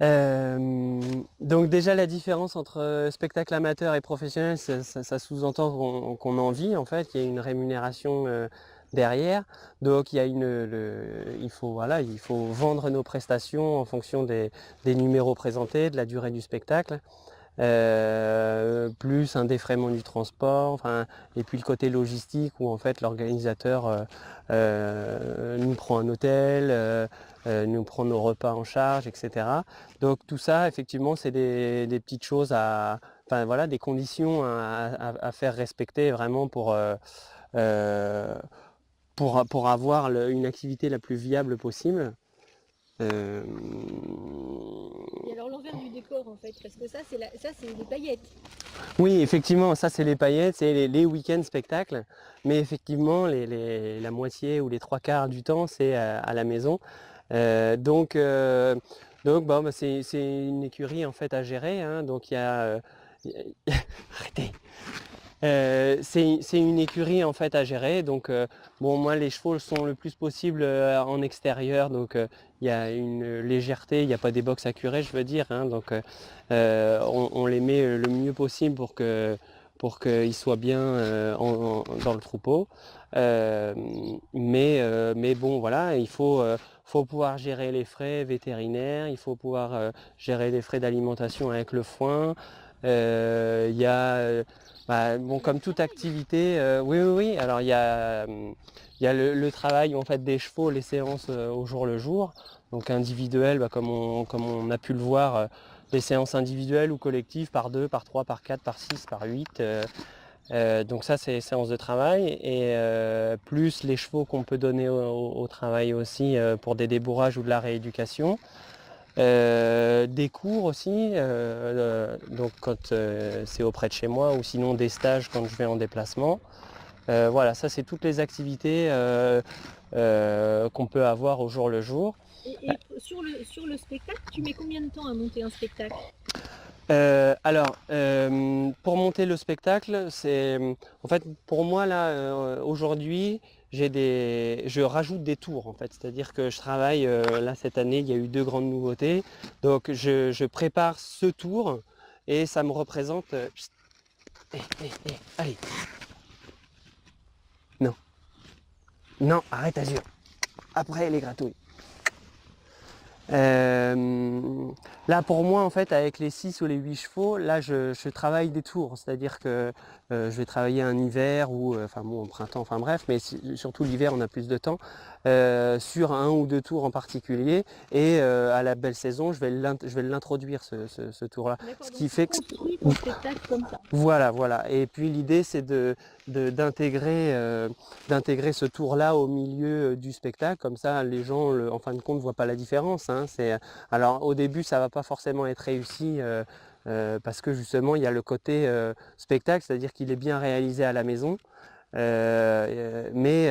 Donc déjà la différence entre spectacle amateur et professionnel, ça sous-entend qu'on en vit en fait, qu'il y a une rémunération derrière. Donc il y a il faut voilà, il faut vendre nos prestations en fonction des numéros présentés, de la durée du spectacle. Plus un défraiement du transport, enfin, et puis le côté logistique où en fait l'organisateur nous prend un hôtel, nous prend nos repas en charge, etc. Donc tout ça, effectivement, c'est des petites choses enfin voilà, des conditions à faire respecter vraiment euh, pour avoir une activité la plus viable possible. Euh, Et alors l'envers du décor en fait, parce que ça c'est des paillettes. Oui, effectivement, ça c'est les paillettes, c'est les week-ends spectacles, mais effectivement la moitié ou les trois quarts du temps c'est à la maison. Euh, donc euh, donc bon, bah, c'est une écurie en fait à gérer, hein, donc il y a, arrêtez. C'est une écurie en fait à gérer, donc bon moi les chevaux sont le plus possible en extérieur, donc il y a une légèreté, il n'y a pas des box à curer je veux dire, hein, donc on les met le mieux possible pour qu'ils soient bien dans le troupeau. Mais bon voilà, faut pouvoir gérer les frais vétérinaires, il faut pouvoir gérer les frais d'alimentation avec le foin. Il y a bah, bon, Il y a comme du toute travail. activité, oui, oui, oui. Alors il y a le travail en fait des chevaux, les séances au jour le jour, donc individuelles, bah, comme on a pu le voir, les séances individuelles ou collectives par 2, par 3, par 4, par 6, par 8. Donc ça c'est les séances de travail et plus les chevaux qu'on peut donner au travail aussi pour des débourrages ou de la rééducation. Des cours aussi, donc quand c'est auprès de chez moi, ou sinon des stages quand je vais en déplacement. Voilà, ça c'est toutes les activités qu'on peut avoir au jour le jour. Et sur le spectacle, tu mets combien de temps à monter un spectacle? Pour monter le spectacle, c'est en fait pour moi là aujourd'hui, je rajoute des tours en fait, c'est-à-dire que je travaille là cette année, il y a eu deux grandes nouveautés, donc je prépare ce tour et ça me représente. Chut, allez, non, non, arrête Azur. Après les gratouilles. Euh, Là pour moi en fait avec les 6 ou les 8 chevaux, là je travaille des tours, c'est-à-dire que je vais travailler un hiver ou enfin bon au printemps, enfin bref, mais surtout l'hiver on a plus de temps sur un ou deux tours en particulier et à la belle saison je vais l'introduire ce tour-là. D'accord, Ce donc qui tu fait que construis ton spectacle comme ça. voilà, voilà. Et puis l'idée, c'est d'intégrer ce tour-là au milieu du spectacle. Comme ça, les gens, en fin de compte, ne voient pas la différence, hein. Alors au début, ça va pas forcément être réussi parce que justement, il y a le côté spectacle, c'est-à-dire qu'il est bien réalisé à la maison. Mais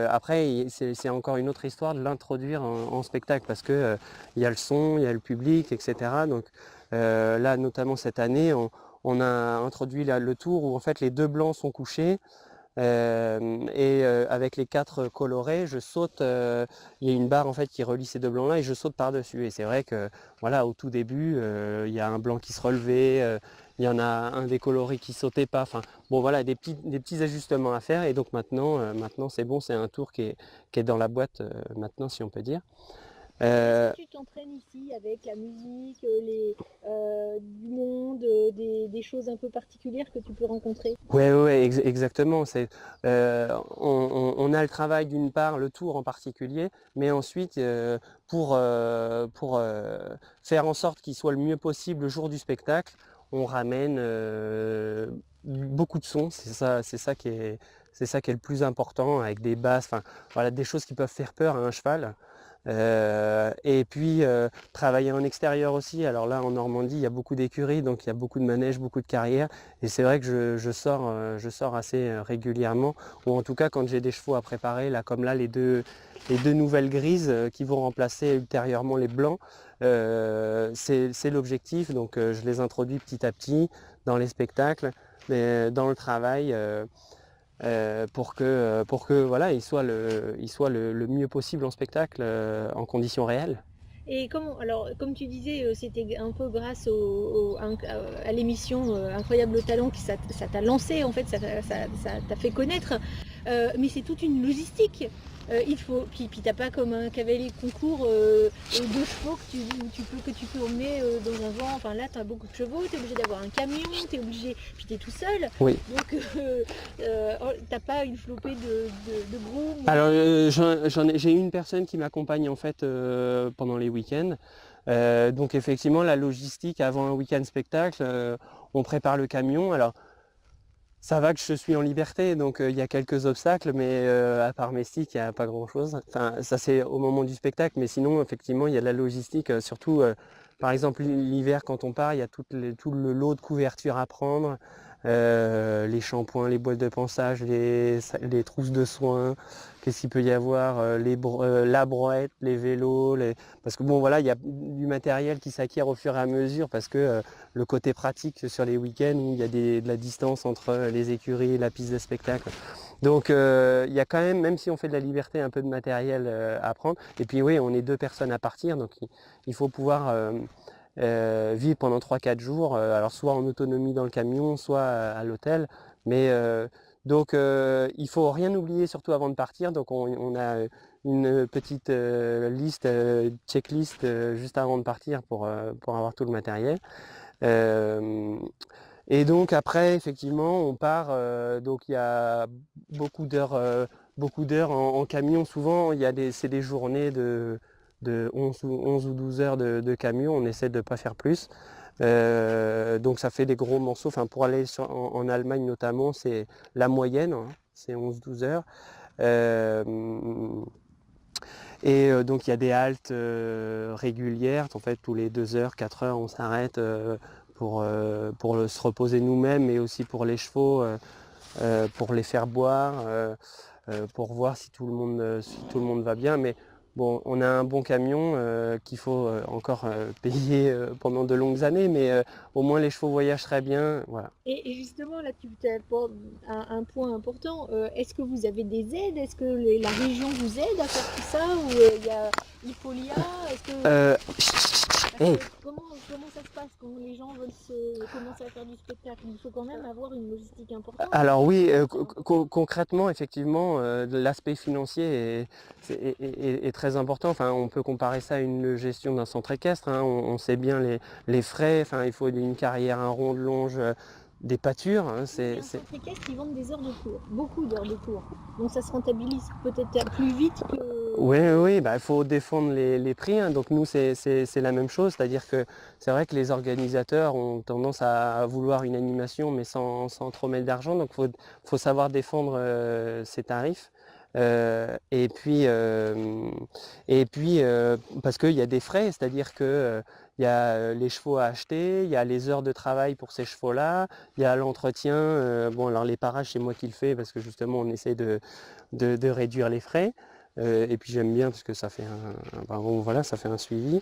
après, c'est encore une autre histoire de l'introduire en spectacle parce que il y a le son, il y a le public, etc. Donc là, notamment cette année, on a introduit le tour où en fait les deux blancs sont couchés et avec les quatre colorés, je saute. Il y a une barre en fait qui relie ces deux blancs-là et je saute par-dessus. Et c'est vrai que voilà, au tout début, il y a un blanc qui se relevait, il y en a un des colorés qui sautait pas. Enfin, bon voilà, des petits ajustements à faire. Et donc maintenant c'est bon, c'est un tour qui est dans la boîte maintenant, si on peut dire. Et est-ce que Euh, tu t'entraînes ici avec la musique, du monde, des choses un peu particulières que tu peux rencontrer? Ouais, ouais, ouais, exactement. On a le travail d'une part, le tour en particulier, mais ensuite pour faire en sorte qu'il soit le mieux possible le jour du spectacle, on ramène beaucoup de sons. C'est ça qui est le plus important, avec des basses, enfin voilà, des choses qui peuvent faire peur à un cheval. Et puis travailler en extérieur aussi. Alors là en Normandie, il y a beaucoup d'écuries, donc il y a beaucoup de manèges, beaucoup de carrières. Et c'est vrai que je sors assez régulièrement, ou en tout cas quand j'ai des chevaux à préparer, là comme là les deux nouvelles grises qui vont remplacer ultérieurement les blancs, c'est l'objectif. Donc je les introduis petit à petit dans les spectacles, dans le travail. Pour que voilà, il soit le mieux possible en spectacle en conditions réelles. Et comment, alors, comme tu disais, c'était un peu grâce à l'émission Incroyable Talent que ça t'a lancé, en fait, ça t'a fait connaître. Mais c'est toute une logistique. Puis t'as pas comme un cavalier de concours de chevaux que tu peux emmener dans un vent. Enfin là, t'as beaucoup de chevaux, t'es obligé d'avoir un camion, puis t'es tout seul. Oui. Donc t'as pas une flopée de groom. Alors j'ai une personne qui m'accompagne en fait pendant les week-ends. Donc effectivement la logistique avant un week-end spectacle, on prépare le camion. Alors ça va que je suis en liberté, donc il y a quelques obstacles, mais à part mes sticks, il n'y a pas grand-chose. Enfin, ça c'est au moment du spectacle, mais sinon effectivement il y a de la logistique, surtout par exemple l'hiver quand on part, il y a tout le lot de couverture à prendre, les shampoings, les boîtes de pansage, les trousses de soins, qu'est-ce qu'il peut y avoir, la brouette, les vélos, parce que bon voilà, il y a du matériel qui s'acquiert au fur et à mesure parce que le côté pratique sur les week-ends où il y a de la distance entre les écuries et la piste de spectacle. Donc il y a quand même si on fait de la liberté, un peu de matériel à prendre. Et puis oui, on est 2 personnes à partir, donc il faut pouvoir vivre pendant 3-4 jours, alors soit en autonomie dans le camion, soit à l'hôtel. Mais donc il faut rien oublier surtout avant de partir. Donc on a une petite liste, checklist juste avant de partir pour avoir tout le matériel. Et donc après, effectivement, on part. Donc il y a beaucoup d'heures en camion. Souvent, c'est des journées de 11 ou 12 heures de camion. On essaie de ne pas faire plus. Donc ça fait des gros morceaux. Enfin, pour aller en Allemagne notamment, c'est la moyenne, hein, c'est 11-12 heures. Et donc il y a des haltes régulières. En fait, tous les 2 heures, 4 heures, on s'arrête pour se reposer nous-mêmes, mais aussi pour les chevaux, pour les faire boire, pour voir si tout le monde va bien. Mais bon, on a un bon camion qu'il faut encore payer pendant de longues années, mais au moins les chevaux voyagent très bien. Voilà. Et justement, là, tu apportes un point important. Est-ce que vous avez des aides? Est-ce que la région vous aide à faire tout ça? Ou il y a Hippolia? Est-ce que, Euh, hey. comment ça se passe quand les gens veulent commencer à faire du spectacle? Il faut quand même avoir une logistique importante. Alors oui, concrètement, effectivement, l'aspect financier est très important. Enfin, on peut comparer ça à une gestion d'un centre équestre, hein. On sait bien les frais. Enfin, il faut une carrière, un rond de longe, des pâtures, hein. C'est un centre équestre qui vendent des heures de cours, beaucoup d'heures de cours. Donc ça se rentabilise peut-être plus vite que... Oui, bah, il faut défendre les prix, hein. Donc nous, c'est la même chose. C'est-à-dire que c'est vrai que les organisateurs ont tendance à vouloir une animation, mais sans trop mettre d'argent. Donc faut savoir défendre ses tarifs. Et puis, parce qu'il y a des frais, c'est-à-dire que il y a les chevaux à acheter, il y a les heures de travail pour ces chevaux-là, il y a l'entretien. Bon, alors les parages, c'est moi qui le fais parce que justement, on essaie de réduire les frais. Et puis j'aime bien parce que ça fait voilà, ça fait un suivi.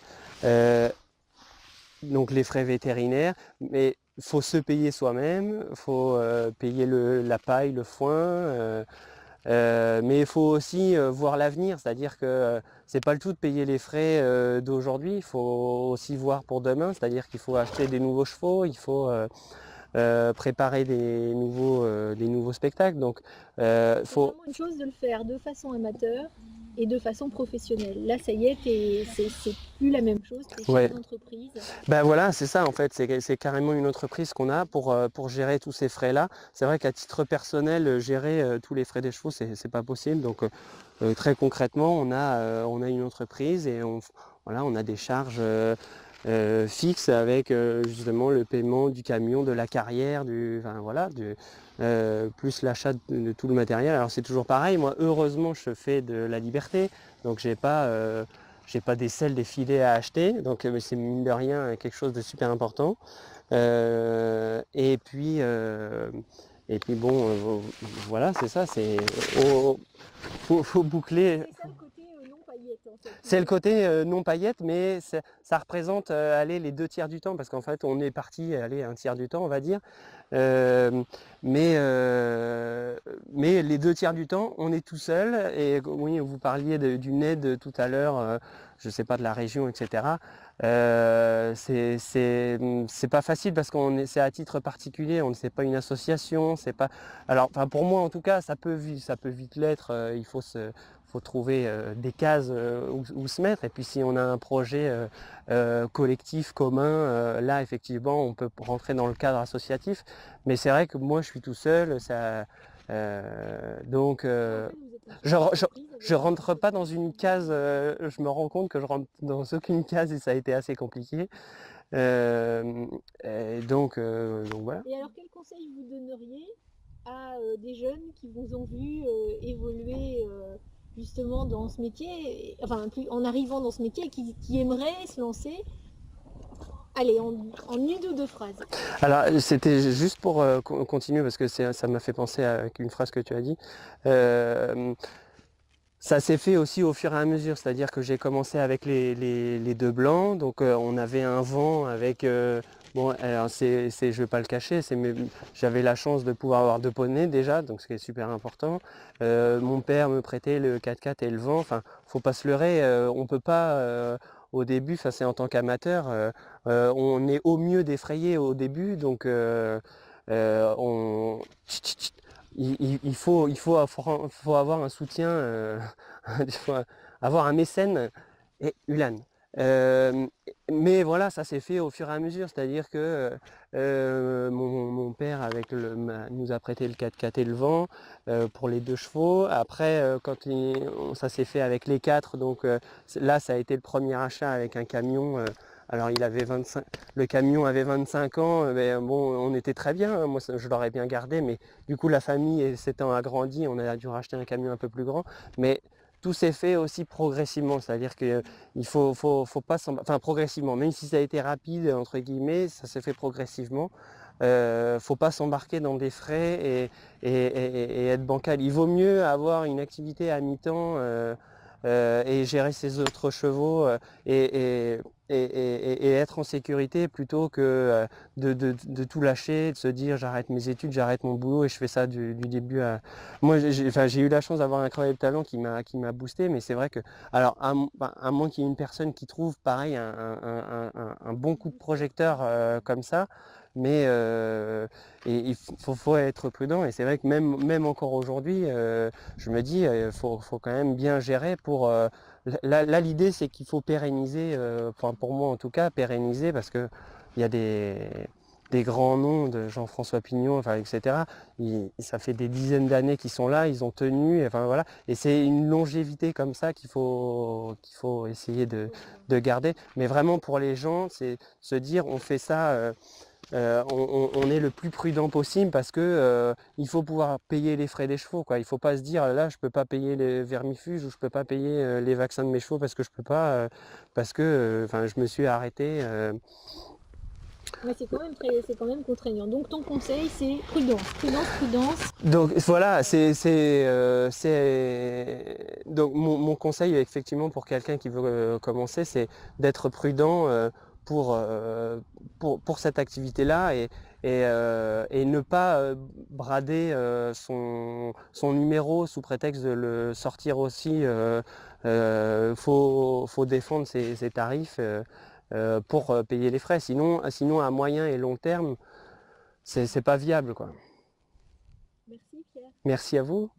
Donc les frais vétérinaires, mais il faut se payer soi-même, il faut payer la paille, le foin. Mais il faut aussi voir l'avenir, c'est-à-dire que c'est pas le tout de payer les frais d'aujourd'hui, il faut aussi voir pour demain, c'est-à-dire qu'il faut acheter des nouveaux chevaux, il faut préparer des nouveaux spectacles. Donc, C'est faut... vraiment une chose de le faire de façon amateur et de façon professionnelle. Là, ça y est, c'est plus la même chose, tu es Ouais. chef d'entreprise. Ben voilà, c'est ça en fait, c'est carrément une entreprise qu'on a pour gérer tous ces frais-là. C'est vrai qu'à titre personnel, gérer tous les frais des chevaux, c'est pas possible. Donc très concrètement, on a une entreprise et voilà, on a des charges fixes avec justement le paiement du camion, de la carrière, plus l'achat de tout le matériel. Alors c'est toujours pareil, moi heureusement je fais de la liberté, donc j'ai pas des selles, des filets à acheter, donc c'est mine de rien quelque chose de super important. Et puis bon, voilà, c'est ça, faut boucler. C'est ça le côté non paillette en fait. C'est le côté non paillette, mais ça représente allez, les 2 tiers du temps, parce qu'en fait on est parti allez, un tiers du temps, on va dire. Euh, mais les 2 tiers du temps, on est tout seul. Et oui, vous parliez d'une aide tout à l'heure. je sais pas, de la région, etc. C'est pas facile parce c'est à titre particulier, on ne sait pas une association, c'est pas. Alors, enfin, pour moi en tout cas, ça peut vite l'être. Il faut trouver des cases où se mettre. Et puis si on a un projet collectif commun, là effectivement, on peut rentrer dans le cadre associatif. Mais c'est vrai que moi, je suis tout seul. Donc, je rentre pas dans une case, je me rends compte que je rentre dans aucune case et ça a été assez compliqué. Et donc voilà. Et alors, quel conseil vous donneriez à des jeunes qui vous ont vu évoluer justement dans ce métier, enfin en arrivant dans ce métier et qui aimeraient se lancer? Allez, en une ou deux phrases. Alors c'était juste pour continuer parce que ça m'a fait penser à une phrase que tu as dit. Ça s'est fait aussi au fur et à mesure, c'est-à-dire que j'ai commencé avec les deux blancs, donc on avait un vent avec, bon, alors je vais pas le cacher, j'avais la chance de pouvoir avoir deux poneys déjà, donc ce qui est super important. Mon père me prêtait le 4x4 et le vent, enfin, faut pas se leurrer, on peut pas, au début, enfin c'est en tant qu'amateur, on est au mieux défrayé au début, donc on faut avoir un soutien, il faut avoir un mécène et Ulan. Euh, mais voilà, ça s'est fait au fur et à mesure, c'est-à-dire que mon père nous a prêté le 4x4 et le vent pour les 2 chevaux. Après, ça s'est fait avec les 4, donc là, ça a été le premier achat avec un camion. Alors le camion avait 25 ans, mais bon, on était très bien, hein. Moi je l'aurais bien gardé, mais du coup la famille s'étant agrandie, on a dû racheter un camion un peu plus grand. Mais tout s'est fait aussi progressivement, c'est-à-dire qu'il faut pas enfin progressivement, même si ça a été rapide, entre guillemets, ça s'est fait progressivement. Faut pas s'embarquer dans des frais et être bancal. Il vaut mieux avoir une activité à mi-temps et gérer ses autres chevaux et, et être en sécurité plutôt que de tout lâcher, de se dire j'arrête mes études, j'arrête mon boulot et je fais ça du début à... Moi j'ai eu la chance d'avoir un incroyable talent qui m'a boosté, mais c'est vrai que, alors à moins qu'il y ait une personne qui trouve pareil un bon coup de projecteur comme ça, mais et faut être prudent, et c'est vrai que même encore aujourd'hui, je me dis faut quand même bien gérer pour... Là, l'idée, c'est qu'il faut pérenniser, enfin pour moi en tout cas, pérenniser, parce que il y a des grands noms de Jean-François Pignon, enfin, etc. Ça fait des dizaines d'années qu'ils sont là, ils ont tenu, enfin voilà. Et c'est une longévité comme ça qu'il faut essayer de garder. Mais vraiment pour les gens, c'est se dire on fait ça. On est le plus prudent possible parce que il faut pouvoir payer les frais des chevaux, quoi. Il ne faut pas se dire là je peux pas payer les vermifuges ou je peux pas payer les vaccins de mes chevaux parce que je peux pas parce que je me suis arrêté. Ouais, c'est quand même contraignant. Donc ton conseil, c'est prudence, prudence, prudence. Donc voilà, donc mon conseil effectivement pour quelqu'un qui veut commencer, c'est d'être prudent pour cette activité-là et ne pas brader son numéro sous prétexte de le sortir aussi. Faut défendre ses tarifs pour payer les frais. Sinon à moyen et long terme, c'est pas viable, quoi. Merci Pierre. Merci à vous.